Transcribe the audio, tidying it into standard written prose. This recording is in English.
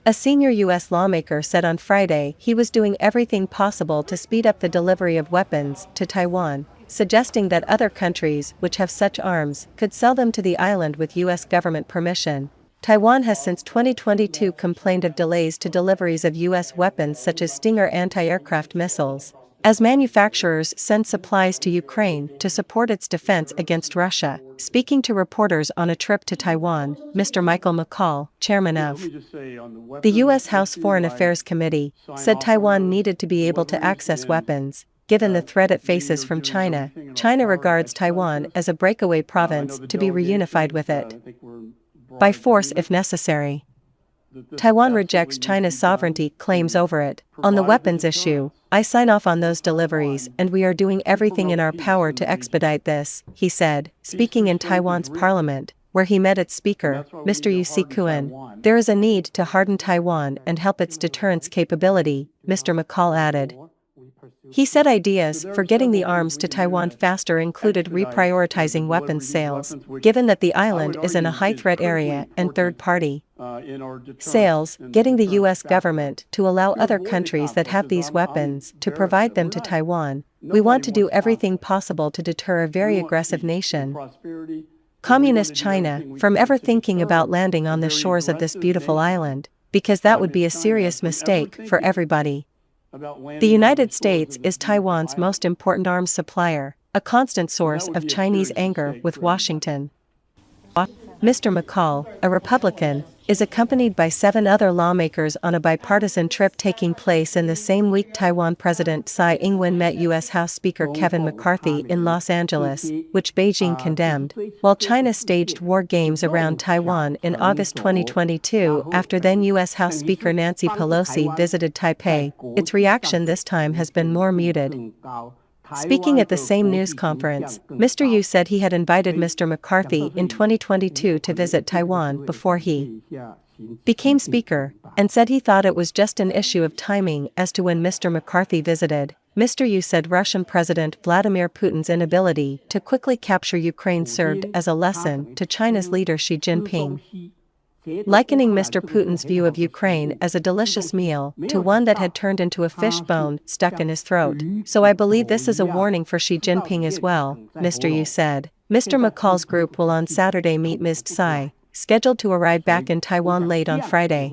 A senior U.S. lawmaker said on Friday he was doing everything possible to speed up the delivery of weapons to Taiwan, suggesting that other countries which have such arms could sell them to the island with U.S. government permission. Taiwan has since 2022 complained of delays to deliveries of U.S. weapons such as Stinger anti-aircraft missiles, as manufacturers send supplies to Ukraine to support its defense against Russia. Speaking to reporters on a trip to Taiwan, Mr. Michael McCall, chairman of the U.S. House Foreign Affairs Committee, said Taiwan needed to be able to access weapons. Given the threat it faces from China, China regards Taiwan as a breakaway province to be reunified with it by force if necessary. Taiwan rejects China's sovereignty claims over it. On the weapons issue, I sign off on those deliveries and we are doing everything in our power to expedite this, he said, speaking in Taiwan's parliament, where he met its speaker, Mr. Yu Si-kun. There is a need to harden Taiwan and help its deterrence capability, Mr. McCall added. He said ideas for getting the arms to Taiwan faster included reprioritizing weapons sales, given that the island is in a high-threat area and third-party sales, getting the U.S. government to allow other countries that have these weapons to provide them to Taiwan. We want to do everything possible to deter a very aggressive nation, Communist China, from ever thinking about landing on the shores of this beautiful island, because that would be a serious mistake for everybody. The United States is Taiwan's most important arms supplier, a constant source of Chinese anger with Washington. Mr. McCall, a Republican, is accompanied by 7 other lawmakers on a bipartisan trip taking place in the same week. Taiwan President Tsai Ing-wen met U.S. House Speaker Kevin McCarthy in Los Angeles, which Beijing condemned, while China staged war games around Taiwan in August 2022 after then U.S. House Speaker Nancy Pelosi visited Taipei. Its reaction this time has been more muted. Speaking at the same news conference, Mr. Yu said he had invited Mr. McCarthy in 2022 to visit Taiwan before he became Speaker, and said he thought it was just an issue of timing as to when Mr. McCarthy visited. Mr. Yu said Russian President Vladimir Putin's inability to quickly capture Ukraine served as a lesson to China's leader Xi Jinping, likening Mr. Putin's view of Ukraine as a delicious meal to one that had turned into a fish bone stuck in his throat. So I believe this is a warning for Xi Jinping as well, Mr. Yu said. Mr. McCall's group will on Saturday meet Ms. Tsai, scheduled to arrive back in Taiwan late on Friday.